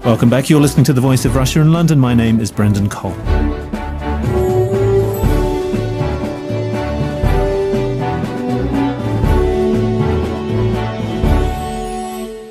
Welcome back. You're listening to The Voice of Russia in London. My name is Brendan Cole.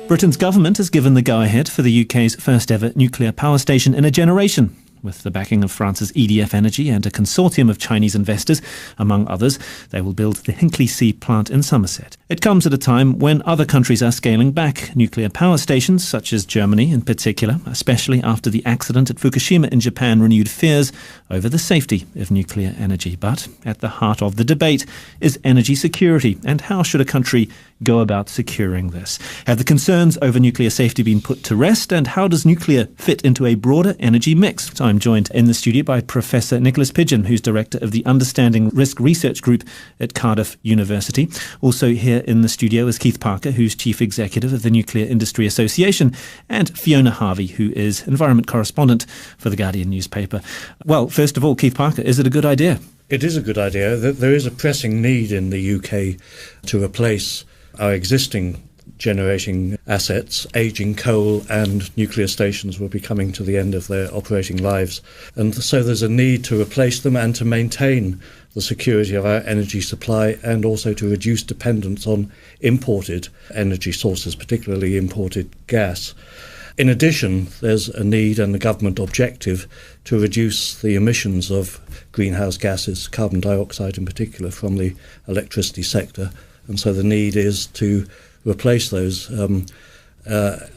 Britain's government has given the go-ahead for the UK's first ever nuclear power station in a generation. With the backing of France's EDF Energy and a consortium of Chinese investors, among others, they will build the Hinkley C plant in Somerset. It comes at a time when other countries are scaling back nuclear power stations, such as Germany in particular, especially after the accident at Fukushima in Japan renewed fears over the safety of nuclear energy. But at the heart of the debate is energy security, and how should a country go about securing this? Have the concerns over nuclear safety been put to rest, and how does nuclear fit into a broader energy mix? I'm joined in the studio by Professor Nicholas Pidgeon, who's Director of the Understanding Risk Research Group at Cardiff University. Also here in the studio is Keith Parker, who's Chief Executive of the Nuclear Industry Association, and Fiona Harvey, who is Environment Correspondent for The Guardian newspaper. Well, first of all, Keith Parker, is it a good idea? It is a good idea. There is a pressing need in the UK to replace our existing generating assets. Aging coal and nuclear stations will be coming to the end of their operating lives. And so there's a need to replace them and to maintain the security of our energy supply, and also to reduce dependence on imported energy sources, particularly imported gas. In addition, there's a need and the government objective to reduce the emissions of greenhouse gases, carbon dioxide in particular, from the electricity sector. And so the need is to replace those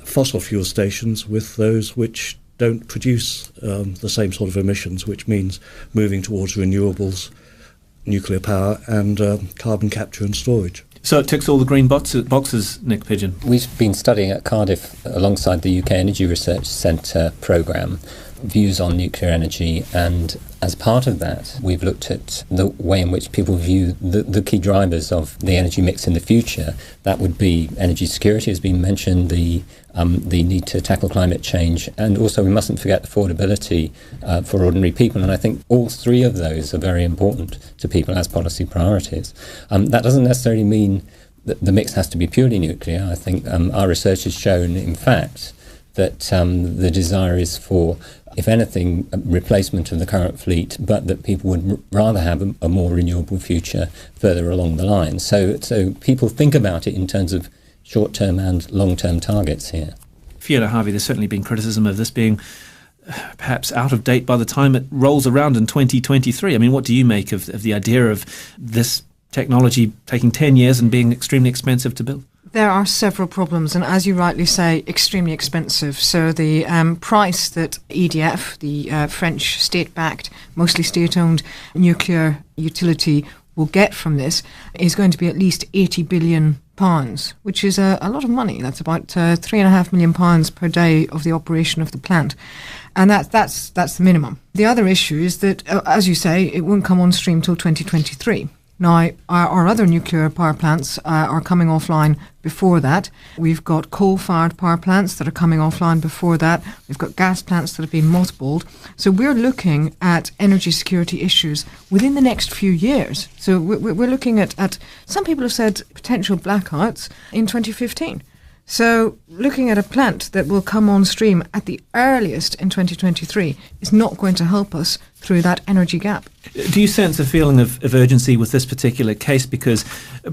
fossil fuel stations with those which don't produce the same sort of emissions, which means moving towards renewables, nuclear power and carbon capture and storage. So it ticks all the green boxes, Nick Pidgeon. We've been studying at Cardiff, alongside the UK Energy Research Centre programme, views on nuclear energy, and as part of that we've looked at the way in which people view the key drivers of the energy mix in the future. That would be energy security, has been mentioned, the need to tackle climate change, and also we mustn't forget affordability for ordinary people. And I think all three of those are very important to people as policy priorities. That doesn't necessarily mean that the mix has to be purely nuclear. I think our research has shown, in fact, that the desire is for, if anything, a replacement of the current fleet, but that people would rather have a more renewable future further along the line. So people think about it in terms of short-term and long-term targets here. Fiona Harvey, there's certainly been criticism of this being perhaps out of date by the time it rolls around in 2023. I mean, what do you make of the idea of this technology taking 10 years and being extremely expensive to build? There are several problems, and as you rightly say, extremely expensive. So the price that EDF, the French state-backed, mostly state-owned nuclear utility, will get from this is going to be at least £80 billion, which is a lot of money. That's about £3.5 million per day of the operation of the plant. And that's the minimum. The other issue is that, as you say, it won't come on stream till 2023. Now, our other nuclear power plants are coming offline before that. We've got coal-fired power plants that are coming offline before that. We've got gas plants that have been mothballed. So we're looking at energy security issues within the next few years. So we're looking at some people have said potential blackouts in 2015. So looking at a plant that will come on stream at the earliest in 2023 is not going to help us through that energy gap. Do you sense a feeling of urgency with this particular case? Because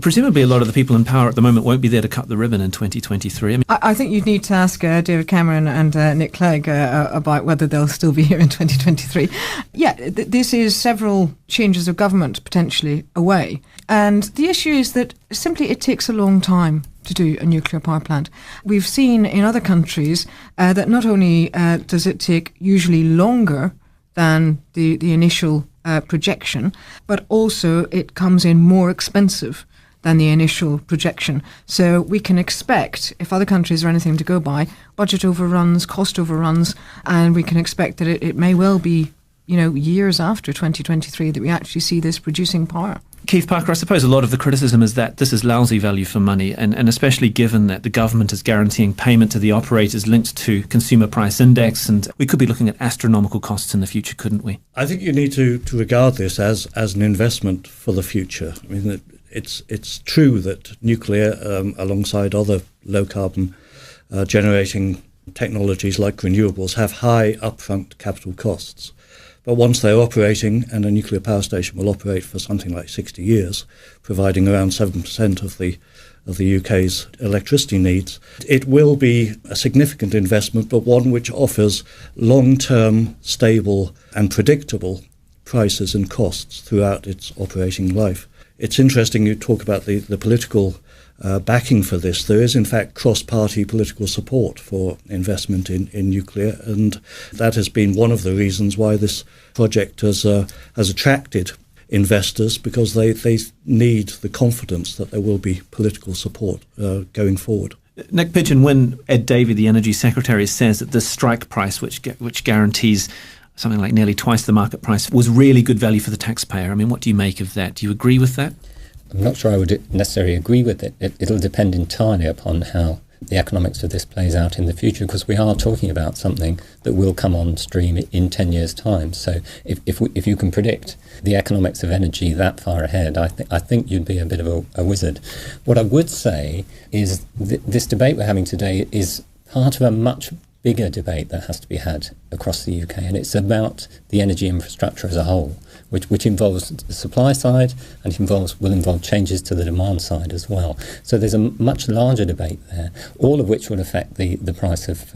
presumably a lot of the people in power at the moment won't be there to cut the ribbon in 2023. I think you'd need to ask David Cameron and Nick Clegg about whether they'll still be here in 2023. Yeah, this is several changes of government potentially away. And the issue is that simply it takes a long time to do a nuclear power plant. We've seen in other countries that not only does it take usually longer than the initial projection, but also it comes in more expensive than the initial projection. So we can expect, if other countries are anything to go by, budget overruns, cost overruns, and we can expect that it may well be, years after 2023 that we actually see this producing power. Keith Parker, I suppose a lot of the criticism is that this is lousy value for money, and especially given that the government is guaranteeing payment to the operators linked to consumer price index, and we could be looking at astronomical costs in the future, couldn't we? I think you need to regard this as an investment for the future. I mean, it's true that nuclear, alongside other low-carbon generating technologies like renewables have high upfront capital costs. But once they're operating, and a nuclear power station will operate for something like 60 years, providing around 7% of the UK's electricity needs, it will be a significant investment, but one which offers long-term, stable and predictable prices and costs throughout its operating life. It's interesting you talk about the political backing for this. There is, in fact, cross-party political support for investment in nuclear, and that has been one of the reasons why this project has attracted investors, because they need the confidence that there will be political support going forward. Nick Pigeon, when Ed Davey, the Energy Secretary, says that the strike price, which guarantees something like nearly twice the market price, was really good value for the taxpayer, I mean, what do you make of that? Do you agree with that? I'm not sure I would necessarily agree with it. It'll depend entirely upon how the economics of this plays out in the future, because we are talking about something that will come on stream in 10 years' time. So if you can predict the economics of energy that far ahead, I think you'd be a bit of a wizard. What I would say is this debate we're having today is part of a much bigger debate that has to be had across the UK, and it's about the energy infrastructure as a whole, which involves the supply side and will involve changes to the demand side as well. So there's a much larger debate there, all of which will affect the price of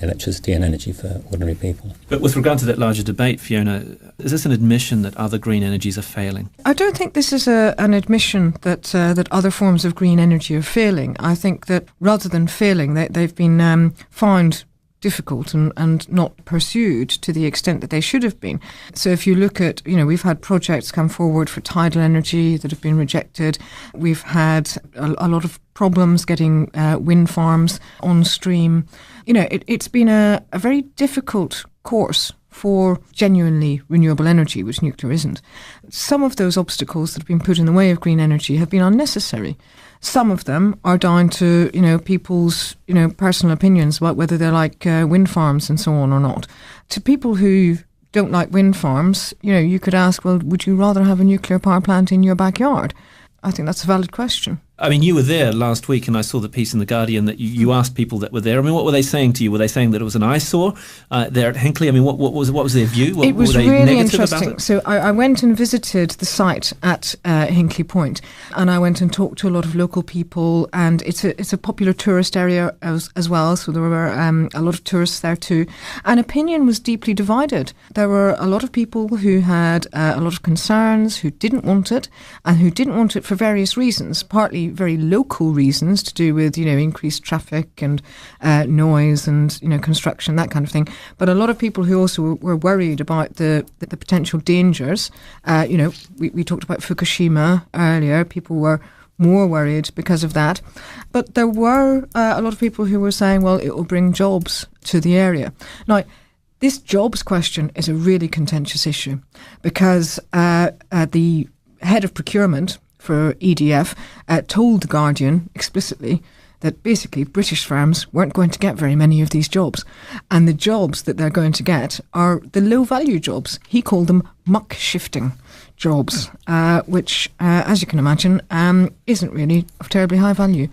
electricity and energy for ordinary people. But with regard to that larger debate, Fiona, is this an admission that other green energies are failing? I don't think this is an admission that other forms of green energy are failing. I think that rather than failing, they've been found difficult and not pursued to the extent that they should have been. So if you look at, we've had projects come forward for tidal energy that have been rejected. We've had a lot of problems getting wind farms on stream. It's been a very difficult course for genuinely renewable energy, which nuclear isn't. Some of those obstacles that have been put in the way of green energy have been unnecessary. Some of them are down to, people's, personal opinions about whether they like wind farms and so on or not. To people who don't like wind farms, you could ask, well, would you rather have a nuclear power plant in your backyard? I think that's a valid question. I mean, you were there last week, and I saw the piece in The Guardian that you asked people that were there. I mean, what were they saying to you? Were they saying that it was an eyesore there at Hinkley? I mean, what was their view? It was were they really negative interesting. about it? So I went and visited the site at Hinkley Point, and I went and talked to a lot of local people, and it's a popular tourist area as well, so there were a lot of tourists there too. And opinion was deeply divided. There were a lot of people who had a lot of concerns, who didn't want it, and who didn't want it for various reasons, partly very local reasons to do with, increased traffic and noise and, construction, that kind of thing. But a lot of people who also were worried about the potential dangers. We talked about Fukushima earlier. People were more worried because of that. But there were a lot of people who were saying, well, it will bring jobs to the area. Now, this jobs question is a really contentious issue because the head of procurement for EDF told The Guardian explicitly that basically British firms weren't going to get very many of these jobs. And the jobs that they're going to get are the low-value jobs. He called them muck-shifting jobs, which, as you can imagine, isn't really of terribly high value.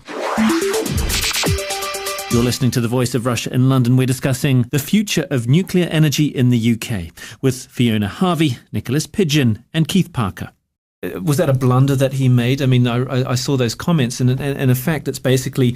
You're listening to The Voice of Russia in London. We're discussing the future of nuclear energy in the UK with Fiona Harvey, Nicholas Pigeon and Keith Parker. Was that a blunder that he made? I mean, I saw those comments, and in effect, it's basically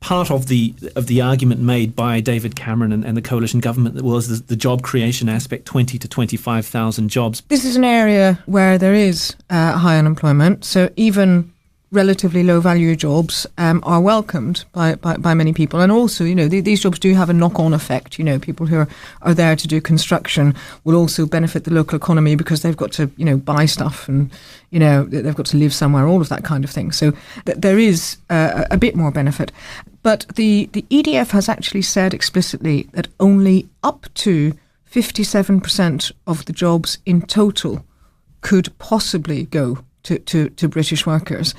part of the argument made by David Cameron and the coalition government that was the job creation aspect, 20 to 25,000 jobs. This is an area where there is high unemployment, so even relatively low-value jobs are welcomed by many people. And also, these jobs do have a knock-on effect. People who are there to do construction will also benefit the local economy because they've got to, buy stuff and, they've got to live somewhere, all of that kind of thing. So there is a bit more benefit. But the EDF has actually said explicitly that only up to 57% of the jobs in total could possibly go to British workers.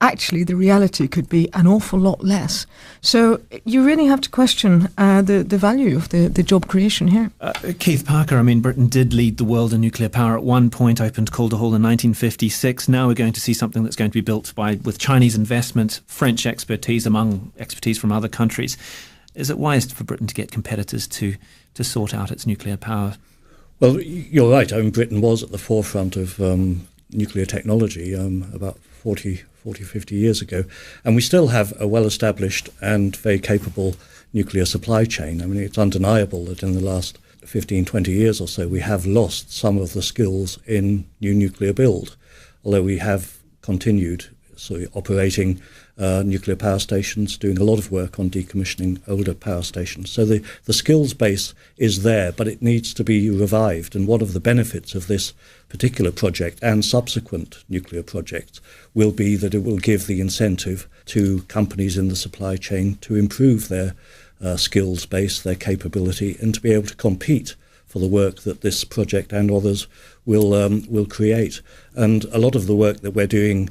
Actually, the reality could be an awful lot less. So you really have to question the value of the job creation here. Keith Parker, I mean, Britain did lead the world in nuclear power at one point, opened Calder Hall in 1956. Now we're going to see something that's going to be built with Chinese investment, French expertise, among expertise from other countries. Is it wise for Britain to get competitors to sort out its nuclear power? Well, you're right. Britain was at the forefront of nuclear technology about 50 years ago. And we still have a well-established and very capable nuclear supply chain. It's undeniable that in the last 15, 20 years or so, we have lost some of the skills in new nuclear build, although we have continued operating nuclear power stations, doing a lot of work on decommissioning older power stations. So the skills base is there, but it needs to be revived. And one of the benefits of this particular project and subsequent nuclear projects will be that it will give the incentive to companies in the supply chain to improve their skills base, their capability, and to be able to compete for the work that this project and others will create. And a lot of the work that we're doing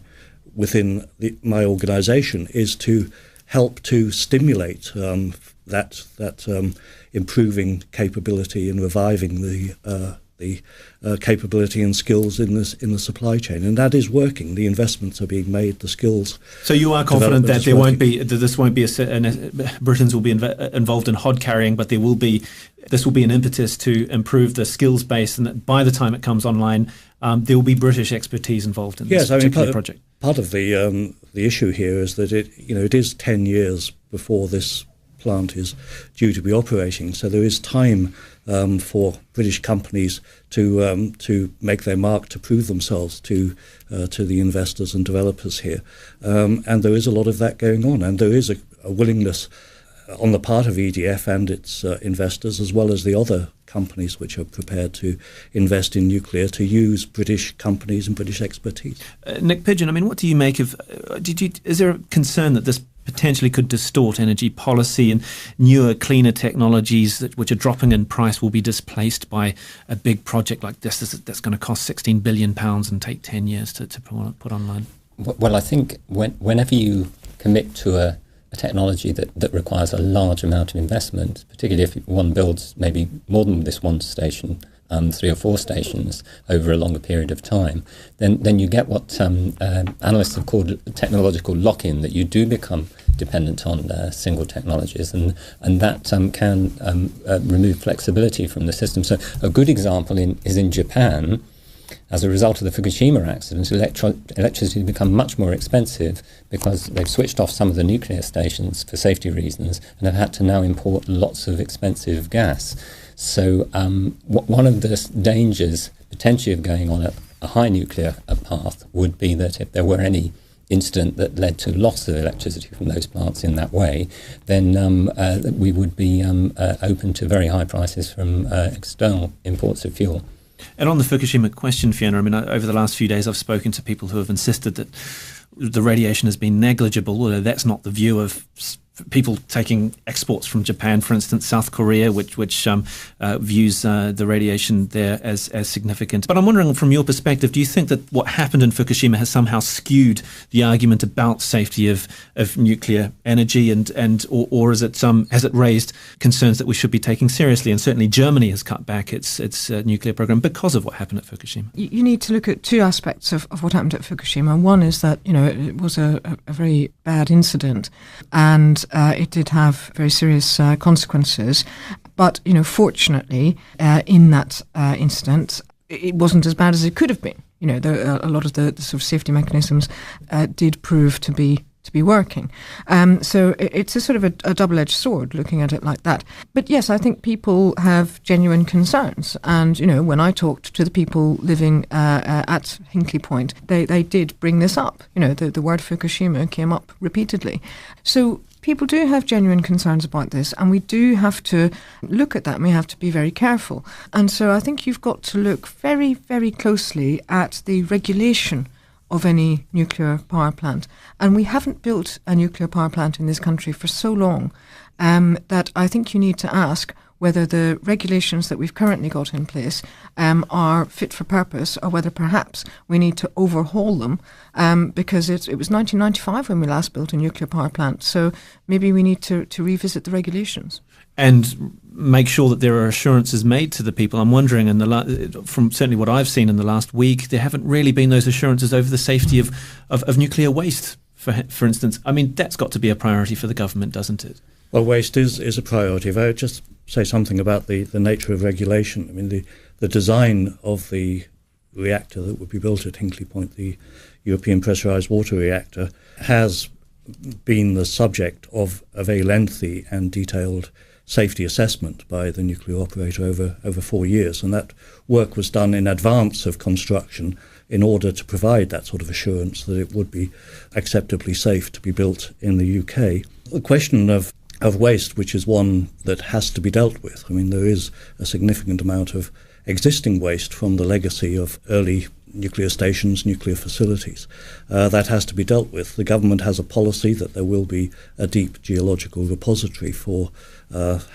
within my organisation is to help to stimulate that improving capability and reviving the capability and skills in the supply chain, and that is working. The investments are being made. The skills. So you are confident that Britons will be involved in hod carrying, but this will be an impetus to improve the skills base, and that by the time it comes online, there will be British expertise involved in this particular project. Part of the issue here is that it is 10 years before this plant is due to be operating, so there is time for British companies to make their mark, to prove themselves to the investors and developers here, and there is a lot of that going on, and there is a willingness on the part of EDF and its investors, as well as the other companies which are prepared to invest in nuclear, to use British companies and British expertise. Nick Pidgeon, what do you make of? Is there a concern that this potentially could distort energy policy, and newer, cleaner technologies which are dropping in price will be displaced by a big project like this that's going to cost £16 billion and take 10 years to put online? Well, I think whenever you commit to a technology that requires a large amount of investment, particularly if one builds maybe more than this one station, 3 or 4 stations over a longer period of time, then you get what analysts have called technological lock-in, that you do become dependent on single technologies, and that can remove flexibility from the system. So a good example is in Japan. As a result of the Fukushima accident, electricity has become much more expensive because they've switched off some of the nuclear stations for safety reasons and have had to now import lots of expensive gas. So one of the dangers potentially of going on a high nuclear path would be that if there were any incident that led to loss of electricity from those plants in that way, then we would be open to very high prices from external imports of fuel. And on the Fukushima question, Fiona, over the last few days I've spoken to people who have insisted that the radiation has been negligible, although that's not the view of people taking exports from Japan, for instance, South Korea, which views the radiation there as significant. But I'm wondering, from your perspective, do you think that what happened in Fukushima has somehow skewed the argument about safety of nuclear energy, or has it raised concerns that we should be taking seriously? And certainly Germany has cut back its nuclear program because of what happened at Fukushima. You need to look at 2 aspects of what happened at Fukushima. One is that it was a very bad incident, and it did have very serious consequences. But, fortunately, in that incident, it wasn't as bad as it could have been. A lot of the sort of safety mechanisms did prove to be working. So it's a sort of a double-edged sword looking at it like that. But yes, I think people have genuine concerns. And, when I talked to the people living at Hinkley Point, they did bring this up. The word Fukushima came up repeatedly. So people do have genuine concerns about this, and we do have to look at that, and we have to be very careful. And so I think you've got to look very, very closely at the regulation of any nuclear power plant. And we haven't built a nuclear power plant in this country for so long that I think you need to ask whether the regulations that we've currently got in place are fit for purpose, or whether perhaps we need to overhaul them, because it was 1995 when we last built a nuclear power plant. So maybe we need to revisit the regulations. And make sure that there are assurances made to the people. I'm wondering, from certainly what I've seen in the last week, there haven't really been those assurances over the safety of nuclear waste, for instance? I mean, that's got to be a priority for the government, doesn't it? Well, waste is a priority. If I would just say something about the nature of regulation. I mean, the design of the reactor that would be built at Hinkley Point, the European pressurised water reactor, has been the subject of a very lengthy and detailed safety assessment by the nuclear operator over 4 years. And that work was done in advance of construction in order to provide that sort of assurance that it would be acceptably safe to be built in the UK. The question of waste, which is one that has to be dealt with. I mean, there is a significant amount of existing waste from the legacy of early nuclear stations, nuclear facilities. That has to be dealt with. The government has a policy that there will be a deep geological repository for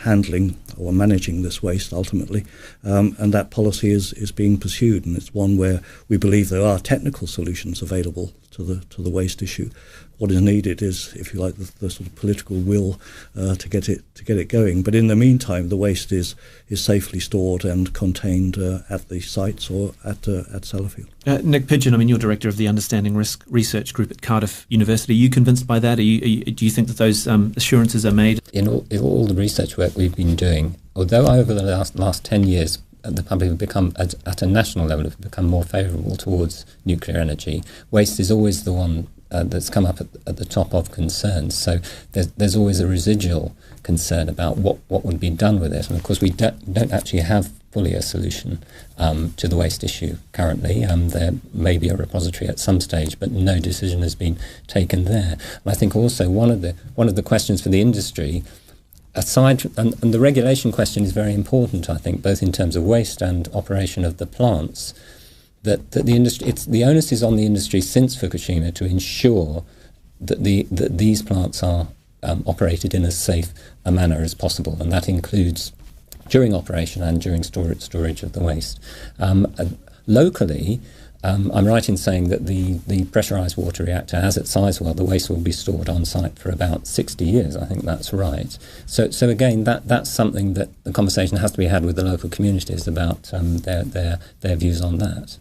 handling or managing this waste ultimately, and that policy is being pursued, and it's one where we believe there are technical solutions available to the waste issue. What is needed is, if you like, the sort of political will to get it going. But in the meantime, the waste is safely stored and contained at the sites or at Sellafield. Nick Pidgeon, I mean, you're director of the Understanding Risk Research Group at Cardiff University. Are you convinced by that? Do you think that those assurances are made? In all the research work we've been doing, although over the last 10 years, the public have become, at a national level, have become more favourable towards nuclear energy, waste is always the one that's come up at the top of concerns. So there's always a residual concern about what would be done with it. And of course, we don't actually have fully a solution to the waste issue currently. There may be a repository at some stage, but no decision has been taken there. And I think also one of the questions for the industry, and the regulation question is very important, I think, both in terms of waste and operation of the plants, that the industry, the onus is on the industry since Fukushima to ensure that these plants are operated in as safe a manner as possible, and that includes during operation and during storage of the waste. Locally, I'm right in saying that the pressurised water reactor, as at Sizewell, the waste will be stored on site for about 60 years. I think that's right. So again, that's something that the conversation has to be had with the local communities about their views on that.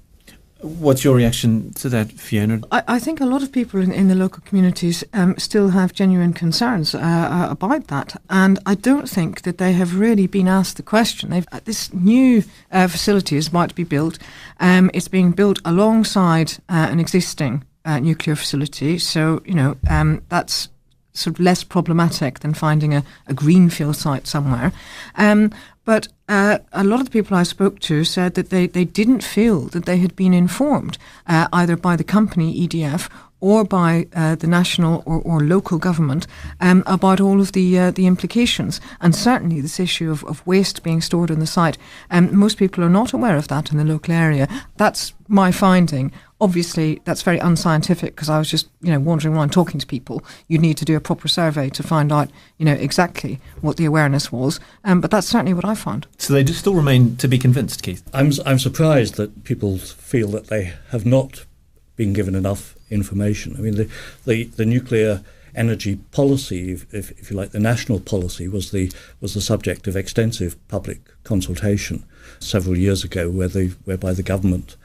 What's your reaction to that, Fiona? I think a lot of people in the local communities still have genuine concerns about that, and I don't think that they have really been asked the question. This new facility is about to be built. It's being built alongside an existing nuclear facility, so that's sort of less problematic than finding a greenfield site somewhere. But a lot of the people I spoke to said that they didn't feel that they had been informed either by the company EDF or by the national or local government about all of the implications. And certainly this issue of waste being stored on the site, most people are not aware of that in the local area. That's my finding. Obviously, that's very unscientific because I was just, wandering around talking to people. You'd need to do a proper survey to find out, exactly what the awareness was. But that's certainly what I found. So they do still remain to be convinced, Keith? I'm surprised that people feel that they have not been given enough information. I mean, the nuclear energy policy, if you like, the national policy was the subject of extensive public consultation several years ago, whereby the government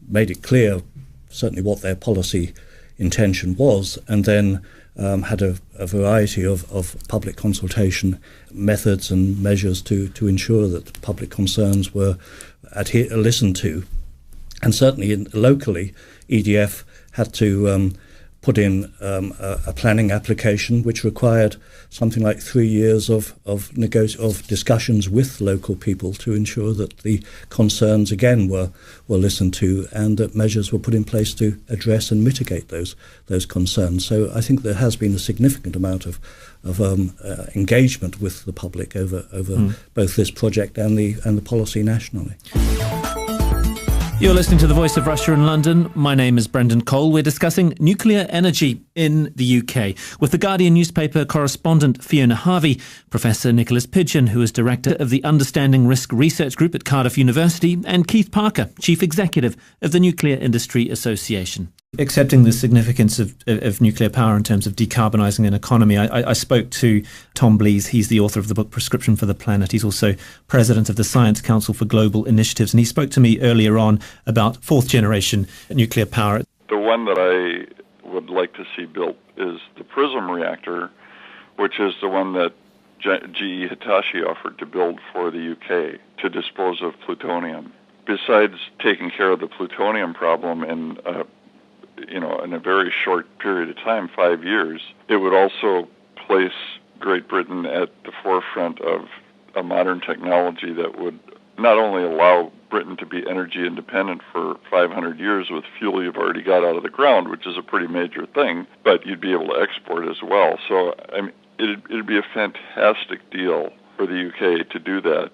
made it clear certainly what their policy intention was, and then had a variety of public consultation methods and measures to ensure that public concerns were listened to. And certainly locally, EDF had to put in a planning application which required something like 3 years of discussions with local people to ensure that the concerns again were listened to and that measures were put in place to address and mitigate those concerns. So I think there has been a significant amount of engagement with the public over both this project and the policy nationally. You're listening to The Voice of Russia in London. My name is Brendan Cole. We're discussing nuclear energy in the UK with The Guardian newspaper correspondent Fiona Harvey, Professor Nicholas Pidgeon, who is Director of the Understanding Risk Research Group at Cardiff University, and Keith Parker, Chief Executive of the Nuclear Industry Association. Accepting the significance of nuclear power in terms of decarbonising an economy, I spoke to Tom Blees. He's the author of the book Prescription for the Planet. He's also president of the Science Council for Global Initiatives, and he spoke to me earlier on about fourth generation nuclear power. The one that I would like to see built is the PRISM reactor, which is the one that GE Hitachi offered to build for the UK to dispose of plutonium. Besides taking care of the plutonium problem in a very short period of time, 5 years, it would also place Great Britain at the forefront of a modern technology that would not only allow Britain to be energy independent for 500 years with fuel you've already got out of the ground, which is a pretty major thing, but you'd be able to export as well. So it'd be a fantastic deal for the UK to do that.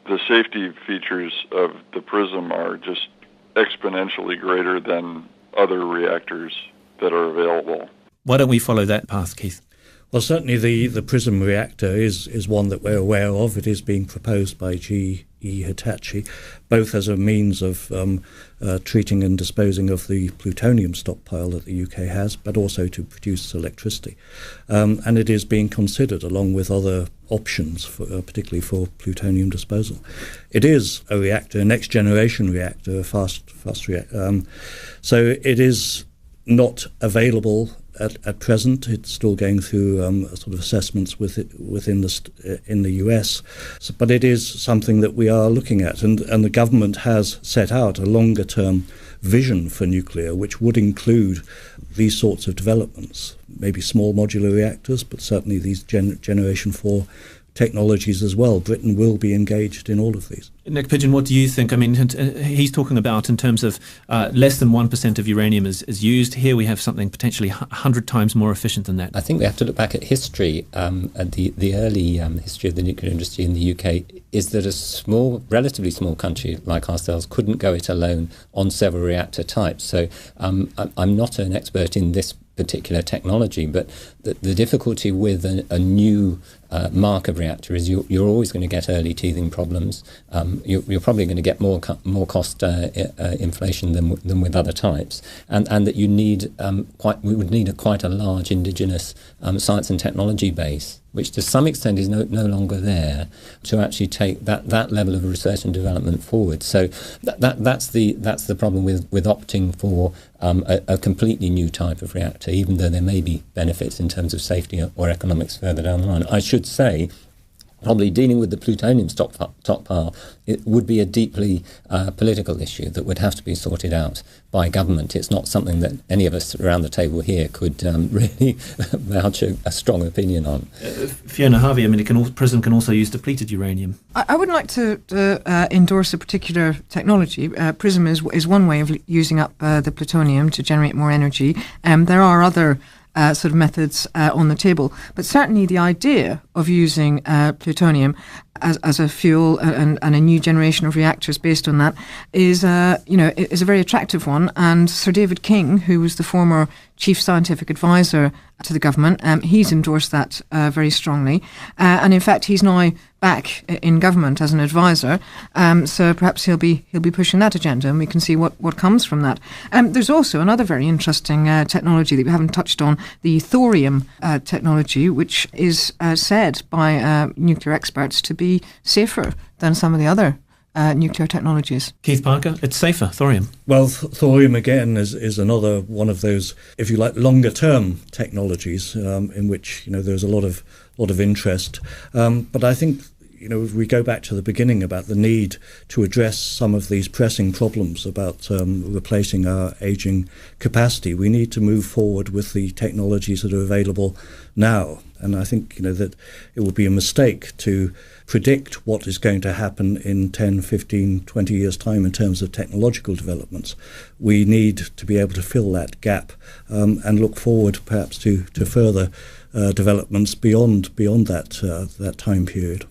The safety features of the PRISM are just exponentially greater than other reactors that are available. Why don't we follow that path, Keith? Well, certainly the PRISM reactor is one that we're aware of. It is being proposed by GE Hitachi, both as a means of treating and disposing of the plutonium stockpile that the UK has, but also to produce electricity. And it is being considered along with other options, particularly for plutonium disposal. It is a reactor, a next-generation reactor, a fast reactor. So it is not available at present. It's still going through sort of assessments in the US, but it is something that we are looking at, and the government has set out a longer term vision for nuclear, which would include these sorts of developments, maybe small modular reactors, but certainly these generation 4 technologies as well. Britain will be engaged in all of these. Nick Pidgeon, what do you think? I mean, he's talking about in terms of less than 1% of uranium is used. Here we have something potentially 100 times more efficient than that. I think we have to look back at history. At the early history of the nuclear industry in the UK is that a relatively small country like ourselves couldn't go it alone on several reactor types. So I'm not an expert in this particular technology, but the difficulty with a new mark of reactor is you're always going to get early teething problems. You're probably going to get more cost inflation than with other types, and that you need we would need quite a large indigenous science and technology base, which to some extent is no longer there to actually take that level of research and development forward. So that's the problem with opting for a completely new type of reactor, even though there may be benefits in terms of safety or economics further down the line. I should say, probably dealing with the plutonium stockpile, it would be a deeply political issue that would have to be sorted out by government. It's not something that any of us around the table here could really vouch a strong opinion on. Fiona Harvey, I mean, PRISM can also use depleted uranium. I would like to endorse a particular technology. PRISM is one way of using up the plutonium to generate more energy. There are other sort of methods on the table, but certainly the idea of using plutonium as a fuel and a new generation of reactors based on that is a very attractive one. And Sir David King, who was the former chief scientific advisor to the government, he's endorsed that very strongly, and in fact he's now back in government as an advisor, so perhaps he'll be pushing that agenda, and we can see what comes from that. There's also another very interesting technology that we haven't touched on, the thorium technology, which is said by nuclear experts to be safer than some of the other nuclear technologies. Keith Parker, it's safer, thorium. Well, thorium again is another one of those, if you like, longer term technologies in which there's a lot of interest. But I think if we go back to the beginning about the need to address some of these pressing problems about replacing our aging capacity, we need to move forward with the technologies that are available now. And I think that it would be a mistake to predict what is going to happen in 10, 15, 20 years' time in terms of technological developments. We need to be able to fill that gap and look forward perhaps to further developments beyond that time period.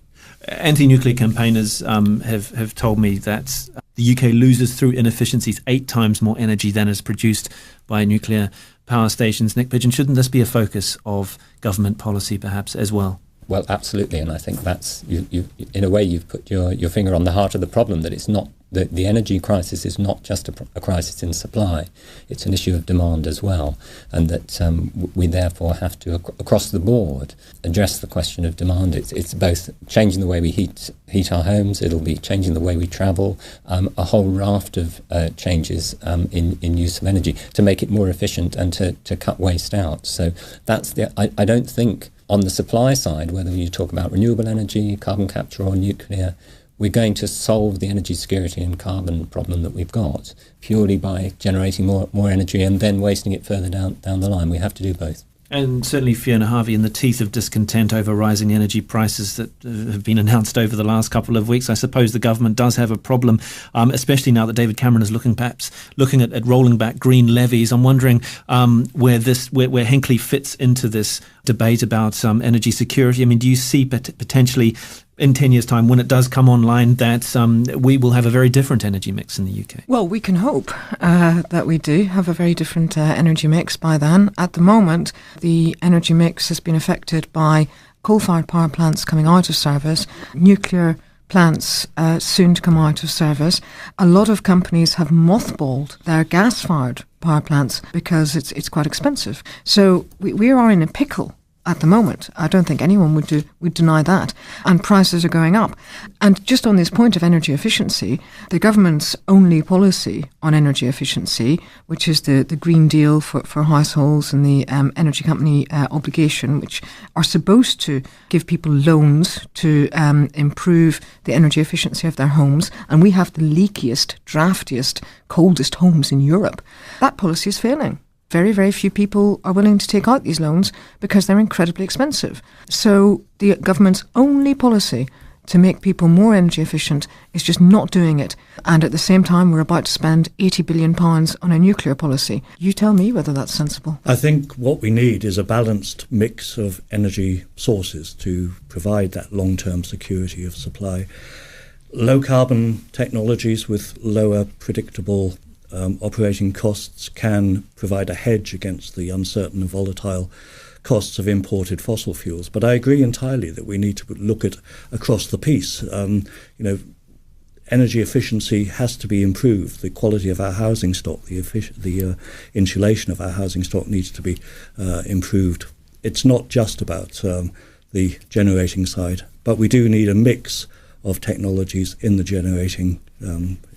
Anti-nuclear campaigners have told me that the UK loses through inefficiencies 8 times more energy than is produced by nuclear power stations. Nick Pidgeon, shouldn't this be a focus of government policy perhaps as well? Well, absolutely, and I think that's in a way you've put your finger on the heart of the problem. That it's not the energy crisis is not just a crisis in supply; it's an issue of demand as well, and that we therefore have to across the board address the question of demand. It's both changing the way we heat our homes. It'll be changing the way we travel. A whole raft of changes in use of energy to make it more efficient and to cut waste out. So that's I don't think on the supply side, whether you talk about renewable energy, carbon capture or nuclear, we're going to solve the energy security and carbon problem that we've got purely by generating more energy and then wasting it further down the line. We have to do both. And certainly, Fiona Harvey, in the teeth of discontent over rising energy prices that have been announced over the last couple of weeks, I suppose the government does have a problem, especially now that David Cameron is looking at rolling back green levies. I'm wondering where Hinckley fits into this debate about energy security. I mean, do you see potentially in 10 years' time, when it does come online, that we will have a very different energy mix in the UK? Well, we can hope that we do have a very different energy mix by then. At the moment, the energy mix has been affected by coal-fired power plants coming out of service, nuclear plants soon to come out of service. A lot of companies have mothballed their gas-fired power plants because it's quite expensive. So we are in a pickle at the moment. I don't think anyone would deny that. And prices are going up. And just on this point of energy efficiency, the government's only policy on energy efficiency, which is the Green Deal for households and the energy company obligation, which are supposed to give people loans to improve the energy efficiency of their homes. And we have the leakiest, draftiest, coldest homes in Europe. That policy is failing. Very, very few people are willing to take out these loans because they're incredibly expensive. So the government's only policy to make people more energy efficient is just not doing it. And at the same time, we're about to spend £80 billion on a nuclear policy. You tell me whether that's sensible. I think what we need is a balanced mix of energy sources to provide that long-term security of supply. Low-carbon technologies with lower predictable operating costs can provide a hedge against the uncertain and volatile costs of imported fossil fuels. But I agree entirely that we need to look at across the piece. Energy efficiency has to be improved. The quality of our housing stock, the insulation of our housing stock needs to be improved. It's not just about the generating side, but we do need a mix of technologies in the generating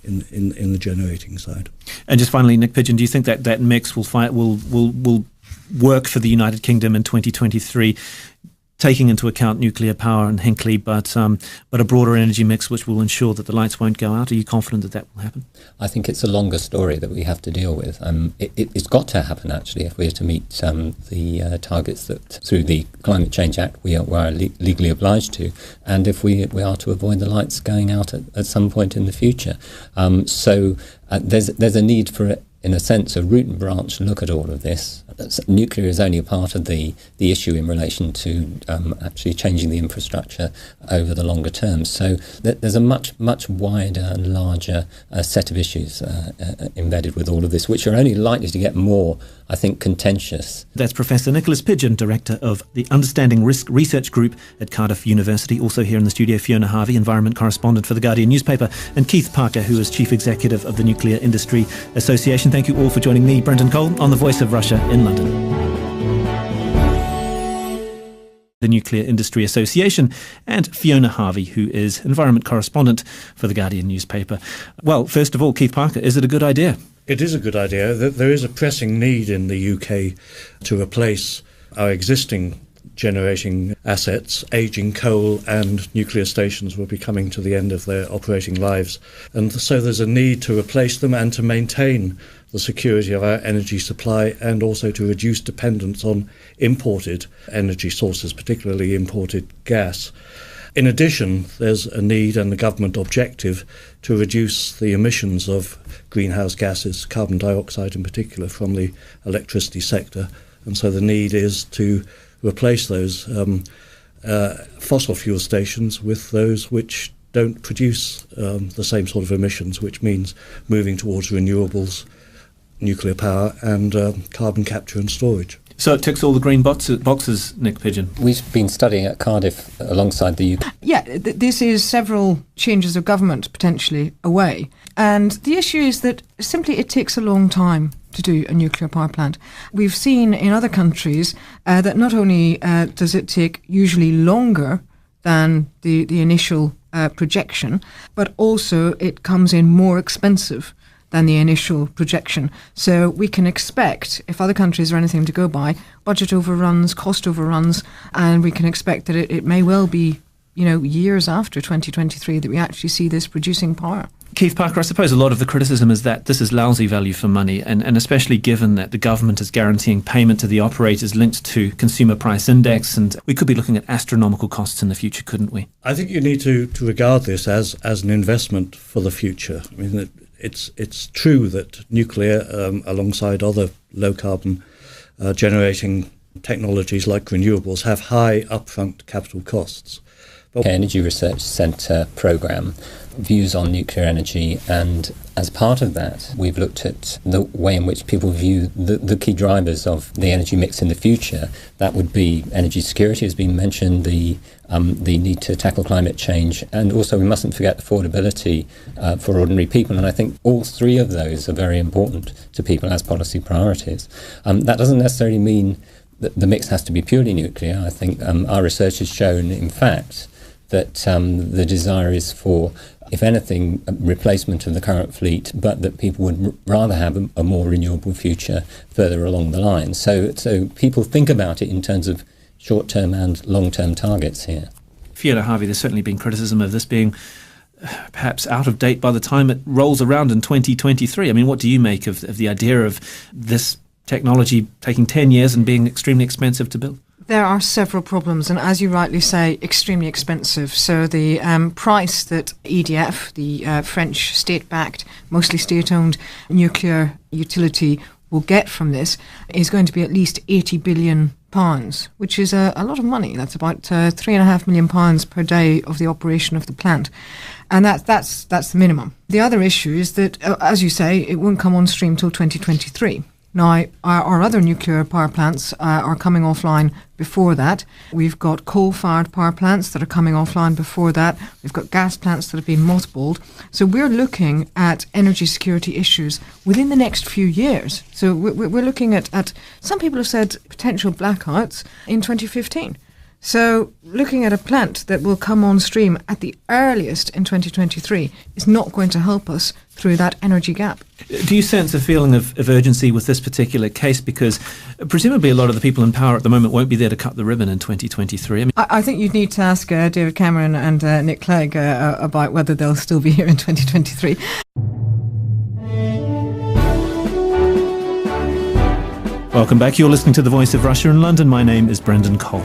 in the generating side. And just finally, Nick Pidgeon, do you think that mix will work for the United Kingdom in 2023, taking into account nuclear power and Hinckley, but a broader energy mix which will ensure that the lights won't go out? Are you confident that will happen? I think it's a longer story that we have to deal with. It's got to happen, actually, if we're to meet the targets that, through the Climate Change Act, we are legally obliged to, and if we are to avoid the lights going out at some point in the future. So there's a need for, in a sense, a root and branch look at all of this. Nuclear is only a part of the issue in relation to actually changing the infrastructure over the longer term. So there's a much wider and larger set of issues embedded with all of this, which are only likely to get more, I think, contentious. That's Professor Nicholas Pidgeon, Director of the Understanding Risk Research Group at Cardiff University. Also here in the studio, Fiona Harvey, Environment Correspondent for The Guardian newspaper, and Keith Parker, who is Chief Executive of the Nuclear Industry Association. Thank you all for joining me, Brendan Cole, on The Voice of Russia in London. The Nuclear Industry Association, and Fiona Harvey, who is Environment Correspondent for The Guardian newspaper. Well, first of all, Keith Parker, is it a good idea? It is a good idea. There is a pressing need in the UK to replace our existing generating assets. Aging coal and nuclear stations will be coming to the end of their operating lives. And so there's a need to replace them and to maintain the security of our energy supply, and also to reduce dependence on imported energy sources, particularly imported gas. In addition, there's a need and the government objective to reduce the emissions of greenhouse gases, carbon dioxide in particular, from the electricity sector. And so the need is to replace those fossil fuel stations with those which don't produce the same sort of emissions, which means moving towards renewables, nuclear power and carbon capture and storage. So it ticks all the green boxes, Nick Pigeon. We've been studying at Cardiff alongside the UK. Yeah, this is several changes of government potentially away. And the issue is that simply it takes a long time to do a nuclear power plant. We've seen in other countries that not only does it take usually longer than the initial projection, but also it comes in more expensive than the initial projection. So we can expect, if other countries are anything to go by, budget overruns, cost overruns, and we can expect that it may well be, years after 2023 that we actually see this producing power. Keith Parker, I suppose a lot of the criticism is that this is lousy value for money, and especially given that the government is guaranteeing payment to the operators linked to consumer price index, and we could be looking at astronomical costs in the future, couldn't we? I think you need to regard this as an investment for the future. I mean, it's true that nuclear, alongside other low-carbon generating technologies like renewables, have high upfront capital costs. Energy Research Centre programme views on nuclear energy, and as part of that we've looked at the way in which people view the key drivers of the energy mix in the future. That would be energy security, has been mentioned, the need to tackle climate change, and also we mustn't forget affordability for ordinary people. And I think all three of those are very important to people as policy priorities. That doesn't necessarily mean that the mix has to be purely nuclear. I think our research has shown, in fact, that the desire is for, if anything, a replacement of the current fleet, but that people would rather have a more renewable future further along the line. So people think about it in terms of short-term and long-term targets here. Fiona Harvey, there's certainly been criticism of this being perhaps out of date by the time it rolls around in 2023. I mean, what do you make of the idea of this technology taking 10 years and being extremely expensive to build? There are several problems, and as you rightly say, extremely expensive. So the price that EDF, the French state-backed, mostly state-owned nuclear utility, will get from this is going to be at least £80 billion, which is a lot of money. That's about £3.5 million per day of the operation of the plant. And that's the minimum. The other issue is that, as you say, it won't come on stream till 2023. Now, our other nuclear power plants are coming offline before that. We've got coal-fired power plants that are coming offline before that. We've got gas plants that have been mothballed. So we're looking at energy security issues within the next few years. So we're looking at some people have said potential blackouts in 2015. So looking at a plant that will come on stream at the earliest in 2023 is not going to help us through that energy gap. Do you sense a feeling of urgency with this particular case? Because presumably a lot of the people in power at the moment won't be there to cut the ribbon in 2023. I think you'd need to ask David Cameron and Nick Clegg about whether they'll still be here in 2023. Welcome back. You're listening to The Voice of Russia in London. My name is Brendan Cole.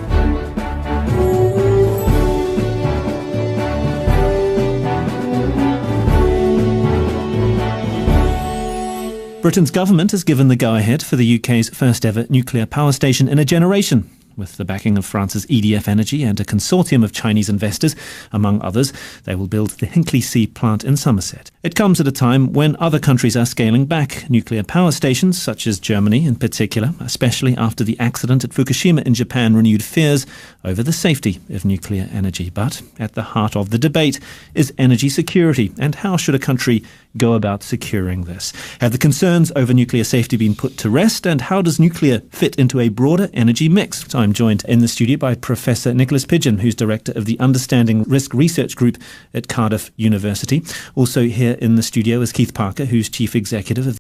Britain's government has given the go-ahead for the UK's first ever nuclear power station in a generation. With the backing of France's EDF Energy and a consortium of Chinese investors, among others, they will build the Hinkley C plant in Somerset. It comes at a time when other countries are scaling back nuclear power stations, such as Germany in particular, especially after the accident at Fukushima in Japan renewed fears over the safety of nuclear energy. But at the heart of the debate is energy security, and how should a country go about securing this? Have the concerns over nuclear safety been put to rest, and how does nuclear fit into a broader energy mix? I'm joined in the studio by Professor Nicholas Pigeon, who's director of the Understanding Risk Research Group at Cardiff University. Also here in the studio is Keith Parker, who's chief executive of